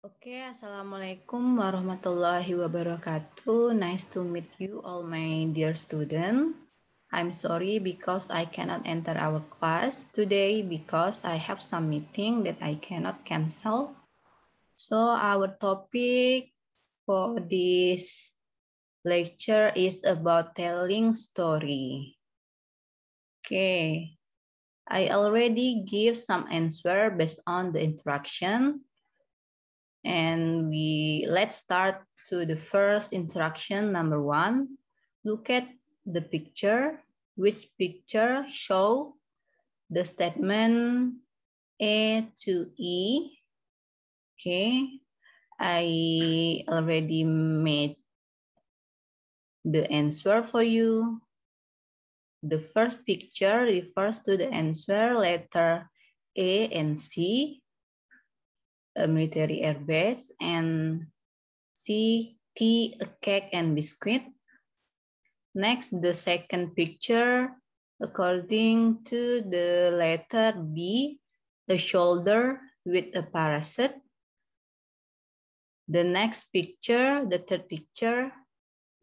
Oke, Assalamualaikum warahmatullahi wabarakatuh. Nice to meet you all my dear student. I'm sorry because I cannot enter our class today because I have some meeting that I cannot cancel. So our topic for this lecture is about telling story. Okay, I already give some answer based on the interaction. And let's start to the first interaction, number 1. Look at the picture. Which picture show the statement A to E? Okay, I already made the answer for you. The first picture refers to the answer letter A and C, a military air base, and C, tea, a cake, and biscuit. Next, the second picture, according to the letter B, a shoulder with a parachute. The next picture, the third picture,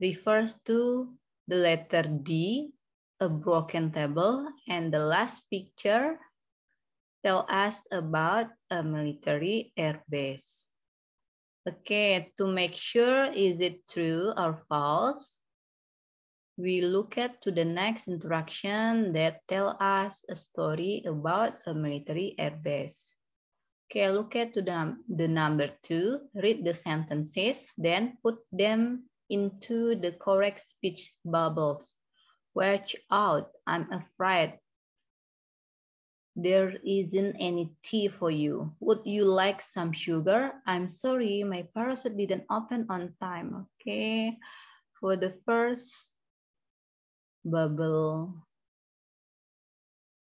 refers to the letter D, a broken table. And the last picture tells us about a military air base. Okay, to make sure is it true or false, we look at to the next interaction that tell us a story about a military air base. Okay, look at to the number 2. Read the sentences, then put them into the correct speech bubbles. Watch out, I'm afraid there isn't any tea for you. Would you like some sugar? I'm sorry, my parcel didn't open on time. Okay, for the first bubble,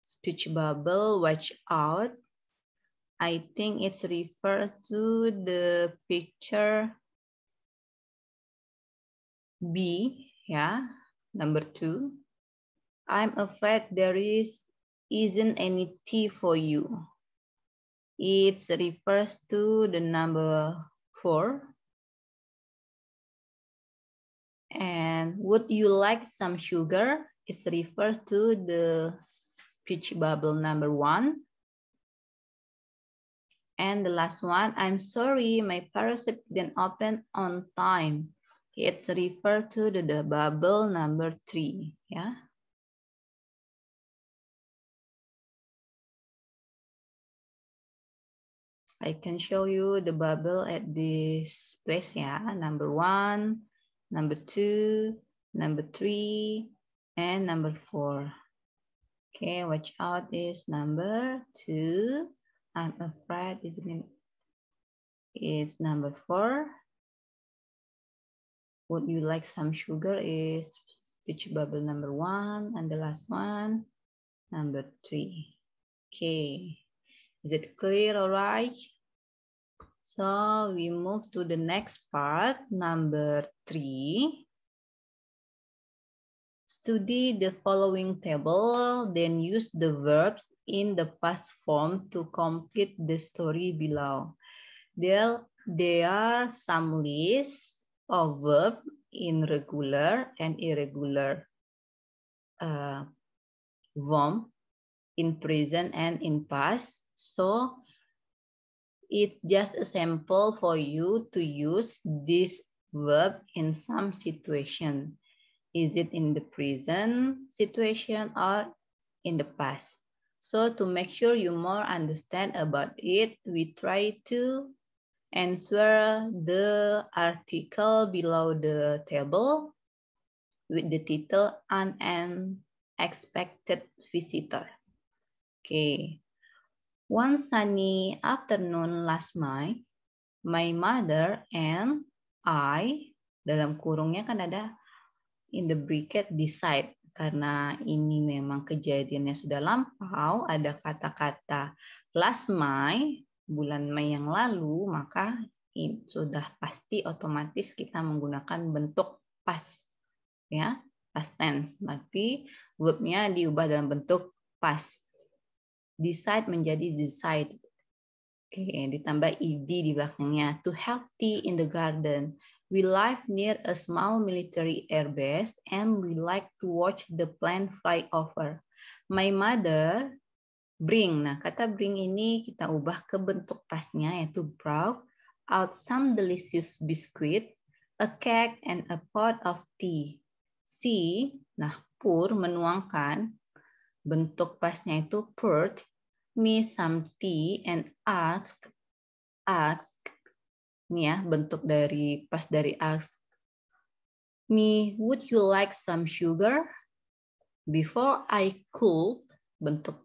speech bubble, watch out. I think it's referred to the picture B, yeah, number 2. I'm afraid there isn't any tea for you. It refers to the number 4. And would you like some sugar? It refers to the speech bubble number 1. And the last one, I'm sorry, my parachute didn't open on time. It's referred to the bubble number 3. Yeah. I can show you the bubble at this place. Yeah. Number 1, number 2, number 3, and number 4. Okay, watch out is number 2. I'm afraid it's number 4. Would you like some sugar is speech bubble number 1, and the last one, number 3. Okay, is it clear? All right. So we move to the next part, number 3. Study the following table, then use the verbs in the past form to complete the story below. There are some lists of verbs in regular and irregular form, in present and in past. So it's just a sample for you to use this verb in some situation. Is it in the present situation or in the past? So to make sure you more understand about it, we try to answer the article below the table with the title Unexpected Visitor. Okay. One sunny afternoon last May, my mother and I, dalam kurungnya kan ada in the bracket decide, karena ini memang kejadiannya sudah lampau, ada kata-kata last May, bulan Mei yang lalu, maka sudah pasti otomatis kita menggunakan bentuk past, ya, past tense. Berarti verbnya diubah dalam bentuk past. Decide menjadi decided. Oke, ditambah ed di belakangnya. To have tea in the garden. We live near a small military airbase and we like to watch the plane fly over. My mother bring. Nah, kata bring ini kita ubah ke bentuk pasnya yaitu brought out some delicious biscuit, a cake, and a pot of tea. See, nah pour menuangkan, bentuk pasnya itu poured me some tea and ask nih ya bentuk dari pas dari ask me, would you like some sugar? Before I could, bentuk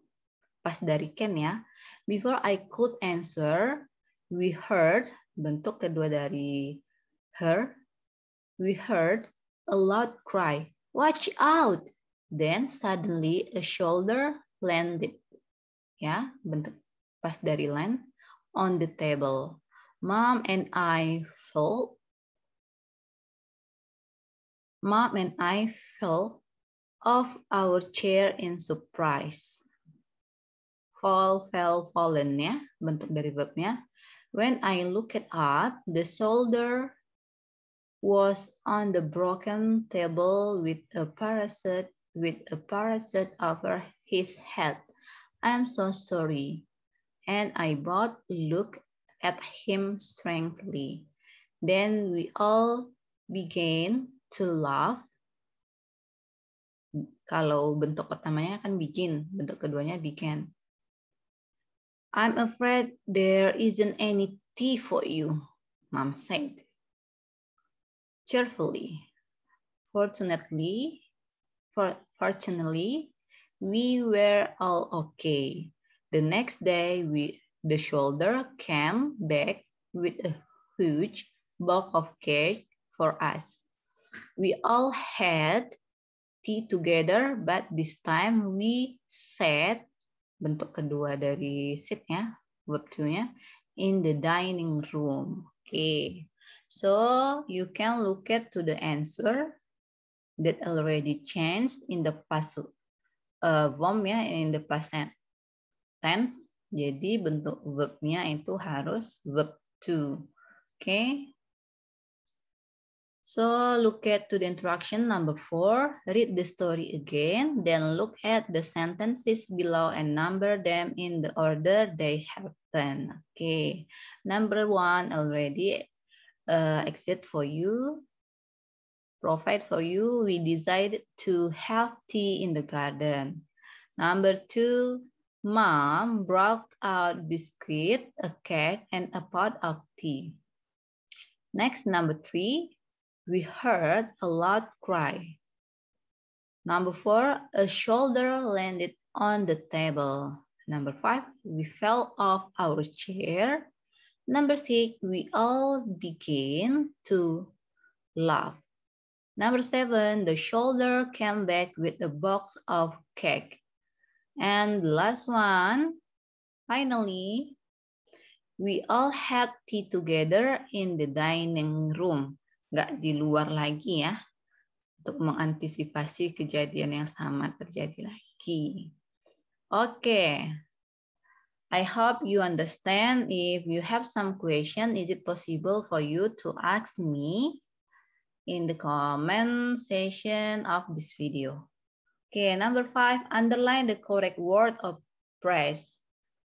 pas dari can ya. Before I could answer, we heard, bentuk kedua dari her, we heard a loud cry, watch out! Then suddenly a shoulder landed, ya, bentuk pas dari land, on the table. Mom and I fell off our chair in surprise. Fall, fell, fallen ya, bentuk dari verbnya. When I looked up, the soldier was on the broken table with a parachute over his head. I'm so sorry. And I both looked at him strangely. Then we all began to laugh. Kalau bentuk pertamanya kan begin, bentuk keduanya began. I'm afraid there isn't any tea for you, Mom said cheerfully. Fortunately, we were all okay. The next day, the soldier came back with a huge box of cake for us. We all had tea together, but this time we sat, bentuk kedua dari sit ya, verb to-nya, in the dining room. Okay, so you can look at to the answer that already changed in the past form ya, in the past tense. Jadi bentuk verbnya itu harus verb to. Okay. So look at to the introduction number 4. Read the story again, then look at the sentences below and number them in the order they happen. Okay. Number 1 already exit for you. Provide for you. We decided to have tea in the garden. Number 2, Mom brought out biscuit, a cake, and a pot of tea. Next, number 3, we heard a loud cry. Number 4, a shoulder landed on the table. Number 5, we fell off our chair. Number 6, we all began to laugh. Number 7, the shoulder came back with a box of cake. And the last one, finally, we all had tea together in the dining room. Nggak di luar lagi ya, untuk mengantisipasi kejadian yang sama terjadi lagi. Oke. I hope you understand. If you have some question, is it possible for you to ask me in the comment section of this video? Okay, number 5, underline the correct word of praise.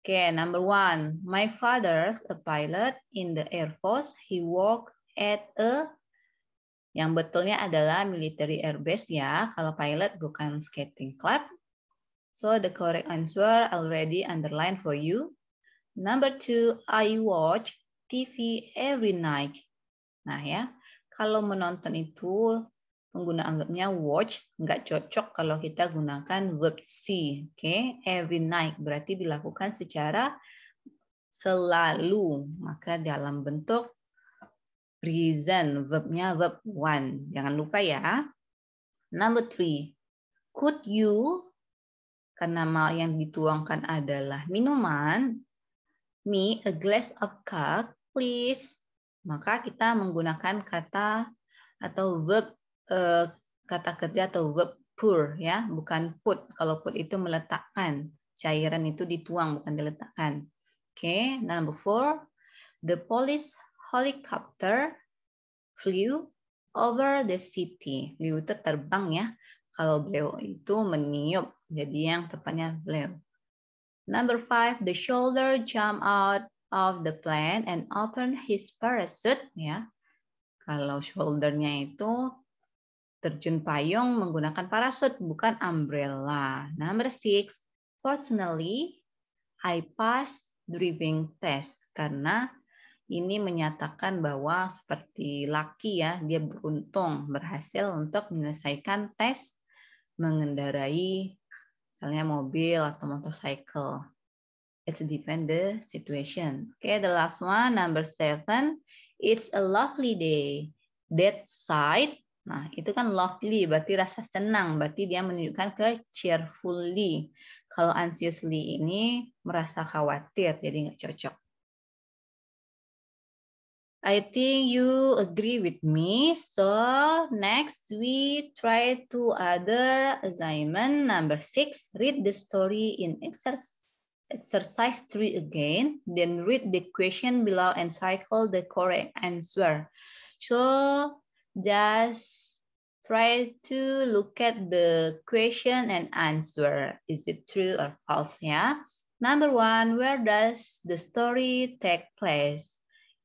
Okay, number 1, my father's a pilot in the Air Force. He worked at a, yang betulnya adalah military airbase ya. Kalau pilot bukan skating club. So the correct answer already underlined for you. Number 2, I watch TV every night. Nah ya, kalau menonton itu penggunaan verbnya watch, nggak cocok kalau kita gunakan verb see. Okay? Every night berarti dilakukan secara selalu. Maka dalam bentuk present, verbnya verb one. Jangan lupa ya. Number 3, could you, karena yang dituangkan adalah minuman, me a glass of Coke, please. Maka kita menggunakan kata atau verb kata kerja atau verb pour ya, bukan put. Kalau put itu meletakkan, cairan itu dituang bukan diletakkan. Okay, number 4. The police helicopter flew over the city. Flew itu terbang ya. Kalau blew itu meniup. Jadi yang tepatnya blew. Number 5, the soldier jumped out of the plane and opened his parachute. Ya, kalau shoulder-nya itu terjun payung menggunakan parasut, bukan umbrella. Number 6, fortunately, I passed driving test. Karena ini menyatakan bahwa seperti Lucky ya, dia beruntung berhasil untuk menyelesaikan tes mengendarai misalnya mobil atau motorcycle. It's depend the situation. Okay, the last one, number 7. It's a lovely day. That side. Nah, itu kan lovely, berarti rasa senang. Berarti dia menunjukkan ke cheerfully. Kalau anxiously ini merasa khawatir, jadi nggak cocok. I think you agree with me. So next we try two other assignment. Number 6, read the story in exercise 3 again. Then read the question below and circle the correct answer. So just try to look at the question and answer. Is it true or false? Yeah. Number 1, where does the story take place?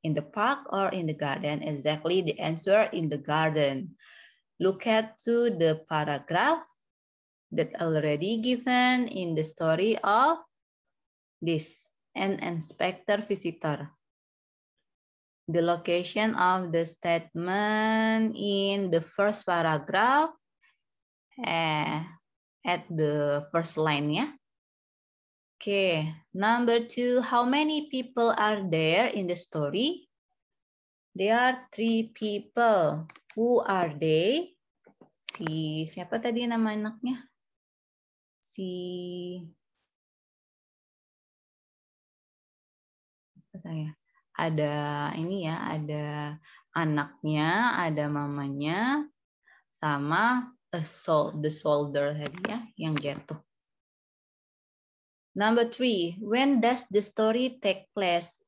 In the park or in the garden? Exactly, the answer in the garden. Look at to the paragraph that already given in the story of this, an inspector visitor. The location of the statement in the first paragraph at the first line, yeah. Okay, number 2, how many people are there in the story? There are 3 people. Who are they? Siapa tadi nama anaknya? Ada ini ya, ada anaknya, ada mamanya, sama the soldier tadi ya, yang jatuh. Number 3, when does the story take place?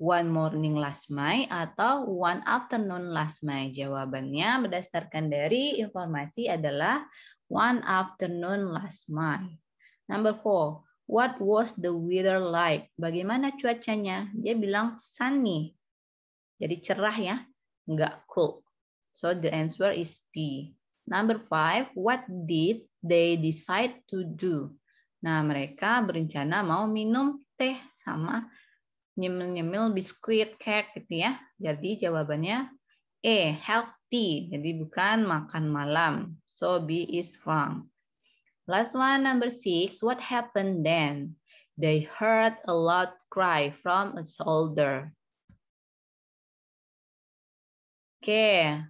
One morning last May atau one afternoon last May? Jawabannya berdasarkan dari informasi adalah one afternoon last May. Number 4, what was the weather like? Bagaimana cuacanya? Dia bilang sunny. Jadi cerah ya, nggak cool. So the answer is B. Number 5, what did they decide to do? Nah, mereka berencana mau minum teh sama nyemil-nyemil biskuit, cake gitu ya. Jadi jawabannya E, healthy. Jadi bukan makan malam. So B is wrong. Last one, number 6. What happened then? They heard a loud cry from a soldier. Okay.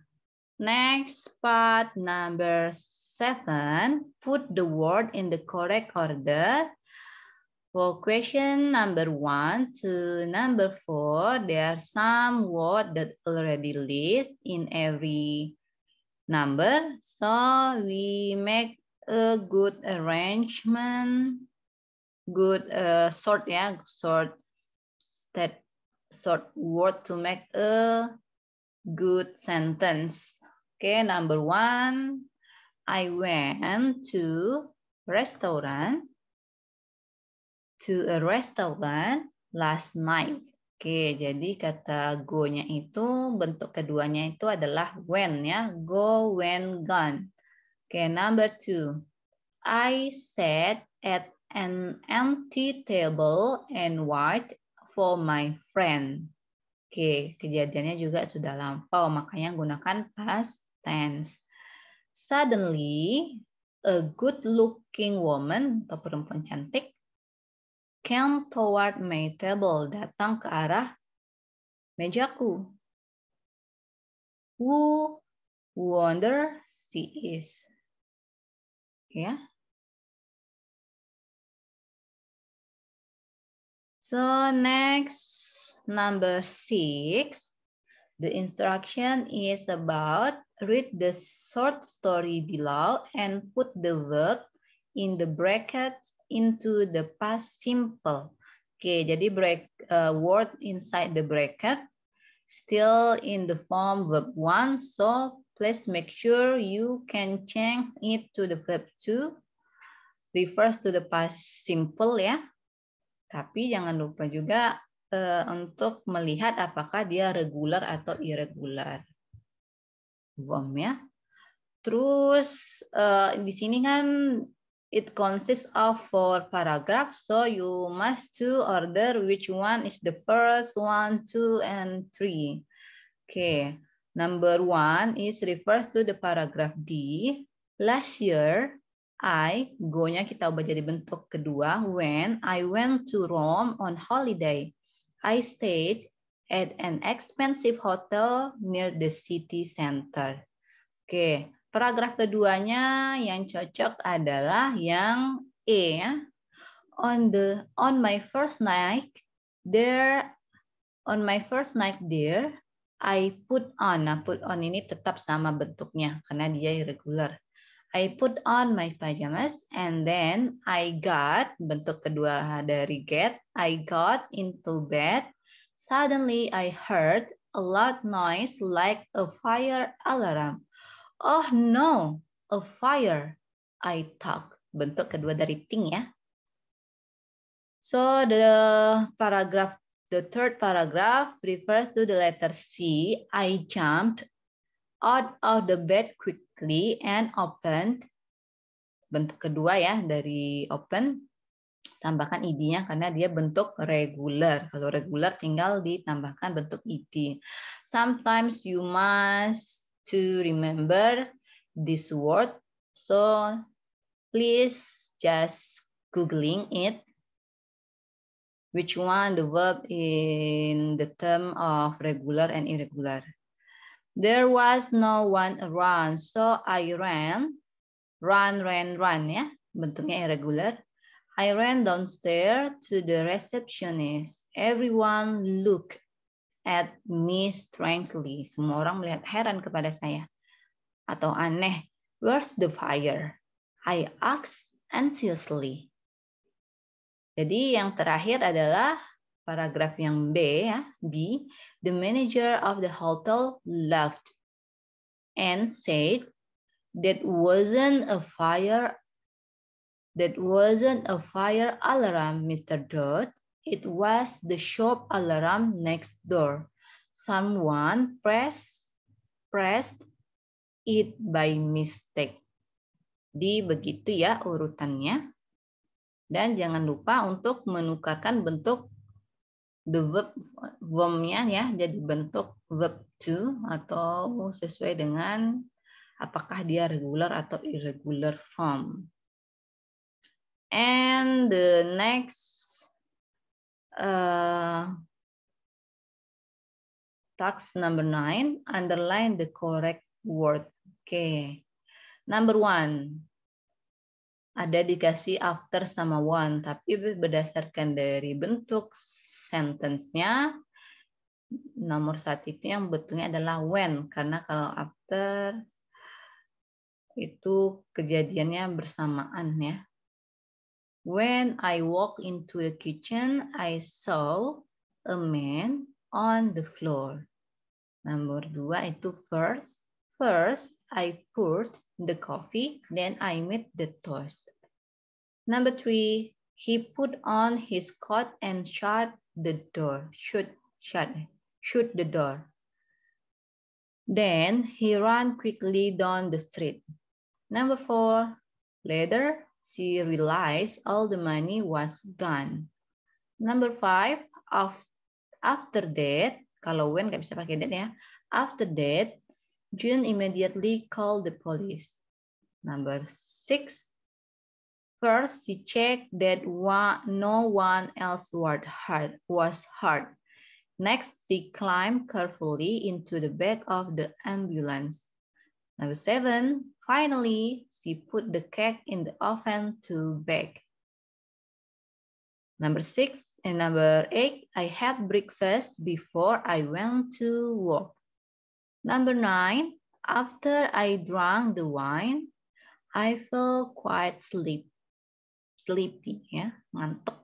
Next part, number 7. Put the word in the correct order. For question number 1 to number 4, there are some words that already list in every number. So we make a good arrangement, good sort word to make a good sentence. Okay, number 1, I went to a restaurant last night. Oke, jadi kata go-nya itu bentuk keduanya itu adalah when ya. Go, when, gone. Oke, number 2. I sat at an empty table and waited for my friend. Oke, kejadiannya juga sudah lampau, makanya gunakan past tense. Suddenly, a good-looking woman atau perempuan cantik came toward my table, datang ke arah mejaku. Who wonder she is? Ya. So next, number 6. The instruction is about read the short story below and put the verb in the brackets into the past simple. Oke, jadi word inside the bracket still in the form verb 1. So please make sure you can change it to the verb 2. Refers to the past simple ya. Tapi jangan lupa juga untuk melihat apakah dia regular atau irregular. Verb ya. Terus di sini kan it consists of 4 paragraphs, so you must to order which one is the first, 1, 2, and 3. Okay, number 1 is refers to the paragraph D. Last year, go-nya kita ubah jadi bentuk kedua. When I went to Rome on holiday, I stayed at an expensive hotel near the city center. Oke, paragraf keduanya yang cocok adalah yang E ya. On my first night there, I put on. Nah, put on ini tetap sama bentuknya karena dia irregular. I put on my pajamas and then I got, bentuk kedua dari get, I got into bed. Suddenly I heard a loud noise like a fire alarm. Oh no, a fire, I thought. Bentuk kedua dari think ya. So the third paragraph refers to the letter C. I jumped out of the bed quickly and opened. Bentuk kedua ya dari open. Tambahkan id-nya karena dia bentuk regular. Kalau regular tinggal ditambahkan bentuk id. Sometimes you must to remember this word. So please just Googling it. Which one the verb in the term of regular and irregular. There was no one around, so I ran. Run ya. Bentuknya irregular. I ran downstairs to the receptionist. Everyone looked at me strangely. Semua orang melihat heran kepada saya. Atau aneh. Where's the fire? I asked anxiously. Jadi yang terakhir adalah paragraf yang B ya. B. The manager of the hotel laughed and said that wasn't a fire alarm, Mr. Dodd. It was the shop alarm next door. Someone pressed it by mistake. Di begitu ya urutannya. Dan jangan lupa untuk menukarkan bentuk the verb-nya ya jadi bentuk verb to atau sesuai dengan apakah dia regular atau irregular form. And the next task number 9, underline the correct word. Okay. Number 1. Ada dikasih after sama one, tapi berdasarkan dari bentuk sentence-nya, nomor 1 itu yang betulnya adalah when, karena kalau after itu kejadiannya bersamaan ya. When I walked into the kitchen, I saw a man on the floor. Nomor 2 itu first. First, I poured the coffee, then I made the toast. Number 3, he put on his coat and shut the door. Shut the door. Then he ran quickly down the street. Number 4, later she realized all the money was gone. Number 5, after that, kalau when nggak bisa pakai that ya. After that, June immediately called the police. Number 6, first she checked that no one else was hurt. Next, she climbed carefully into the back of the ambulance. Number 7, finally, she put the cake in the oven to bake. Number 8, I had breakfast before I went to work. Number 9, after I drank the wine, I felt quite sleepy, ya, ngantuk.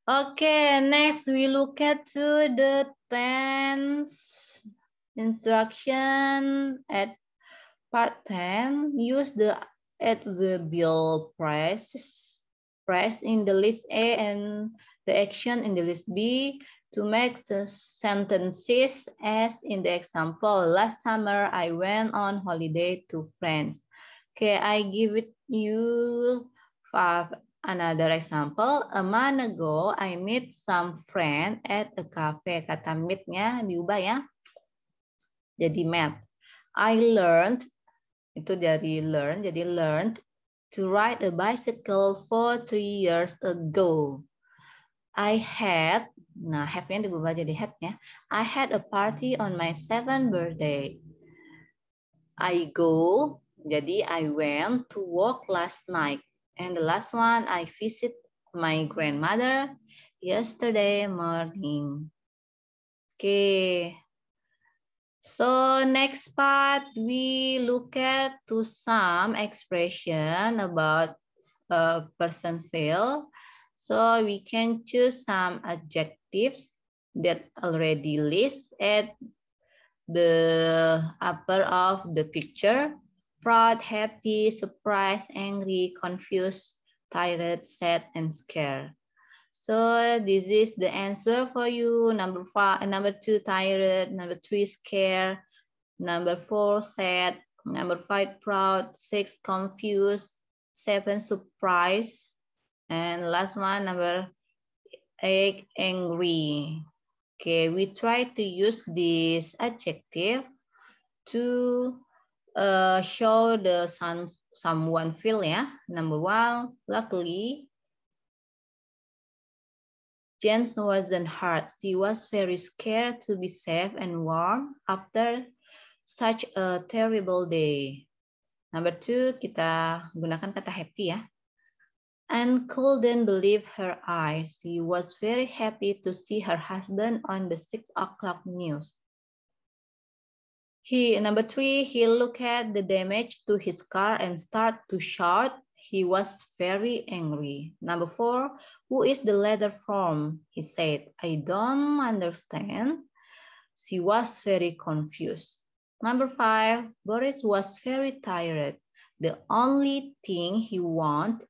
Okay, next we look at to the 10th instruction at part 10. Use the adverbial phrase in the list A and the action in the list B to make the sentences as in the example. Last summer, I went on holiday to France. Okay, I give it you 5. Another example, a month ago, I met some friend at a cafe. Kata meet-nya diubah ya, jadi met. I learned, itu dari learn, jadi learned to ride a bicycle for 3 years ago. I had, nah have-nya diubah jadi had-nya. I had a party on my 7th birthday. I go, jadi I went to work last night. And the last one, I visit my grandmother yesterday morning. Okay. So next part, we look at to some expression about a person feel. So we can choose some adjectives that already list at the upper of the picture. Proud, happy, surprised, angry, confused, tired, sad, and scared. So this is the answer for you. Number 2, tired. Number 3, scared. Number 4, sad. Number 5, proud. 6, confused. 7, surprised. And last one, number 8, angry. Okay, we try to use this adjective to show the someone feel ya. Number 1, luckily, Jane wasn't hurt. She was very scared to be safe and warm after such a terrible day. Number 2, kita gunakan kata happy ya. Anne couldn't believe her eyes. She was very happy to see her husband on the 6 o'clock news. Number 3, he looked at the damage to his car and started to shout. He was very angry. Number 4, who is the letter from? He said, I don't understand. She was very confused. Number 5, Boris was very tired. The only thing he wanted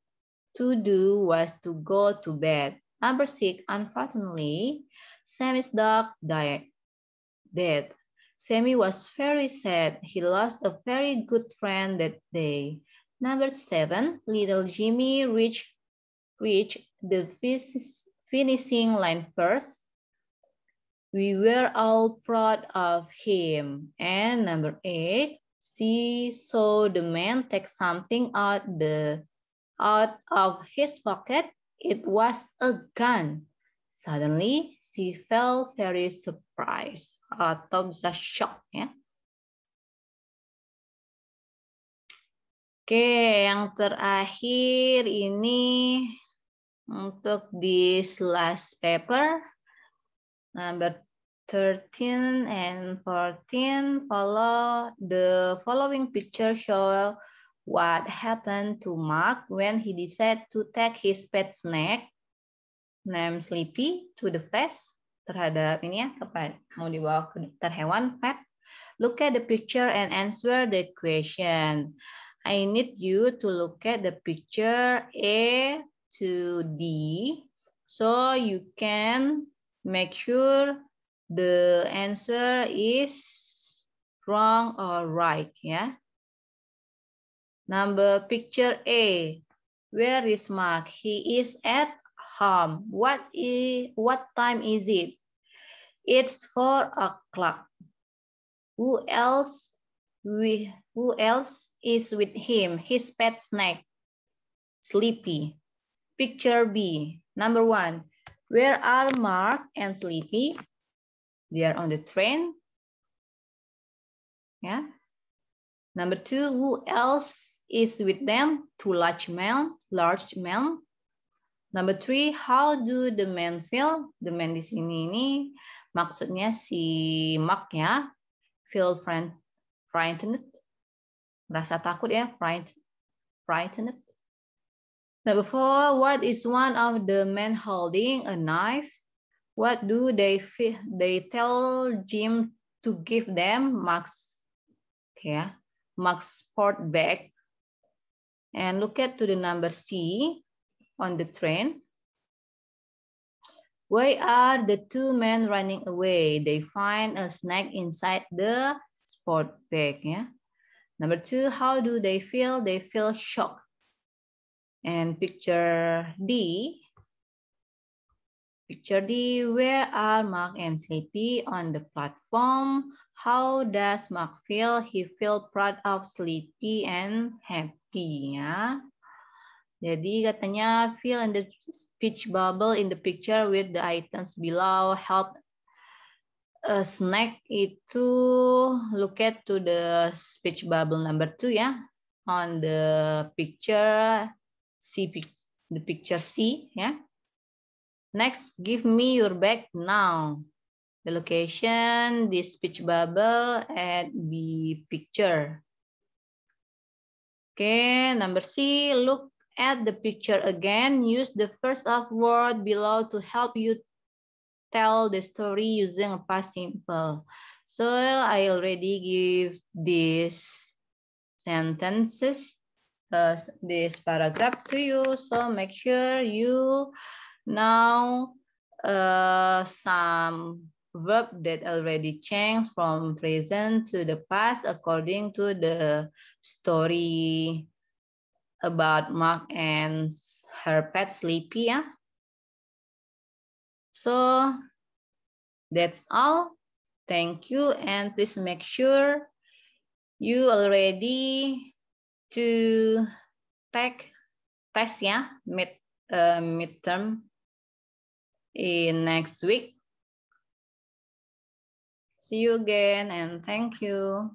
to do was to go to bed. Number 6, unfortunately, Sammy's dog died. Dead. Sammy was very sad. He lost a very good friend that day. Number 7, little Jimmy reached the finishing line first. We were all proud of him. And number 8, she saw the man take something out of his pocket. It was a gun. Suddenly, she felt very surprised atau bisa shock ya. Oke, yang terakhir ini untuk this last paper number 13 and 14 follow the following picture show what happened to Mark when he decided to take his pet snake named Sleepy to the vet. Terhadap ini ya, mau dibawa ke dokter hewan pet. Look at the picture and answer the question. I need you to look at the picture A to D so you can make sure the answer is wrong or right ya. Number picture A. Where is Mark? He is at home. What time is it? It's 4 o'clock. Who else is with him? His pet snake, Sleepy. Picture B. Number 1. Where are Mark and Sleepy? They are on the train. Yeah. Number 2. Who else is with them? 2 large men. Number 3. How do the men feel? The men di sini ini maksudnya si Mark ya. Feel frightened, merasa takut ya, frightened. Number 4, what is one of the men holding a knife? What do they tell Jim to give them? Mark's sport bag. And look at to the number C on the train. Why are the two men running away? They find a snack inside the sport bag. Yeah. Number 2, how do they feel? They feel shocked. And picture D. Picture D, where are Mark and Sleepy on the platform? How does Mark feel? He feels proud of Sleepy and happy. Ya. Jadi katanya fill in the speech bubble in the picture with the items below. Help a snack itu look at to the speech bubble number 2 ya. On the picture C, the picture C ya. Next, give me your bag now. The location, the speech bubble, and the picture. Okay, number C, look at the picture again. Use the first of word below to help you tell the story using a past simple. So I already give these sentences, this paragraph to you. So make sure you know some verb that already changed from present to the past according to the story about Mark and her pet Sleepy. Yeah? So that's all. Thank you, and please make sure you already to take test ya, midterm in next week. See you again and thank you.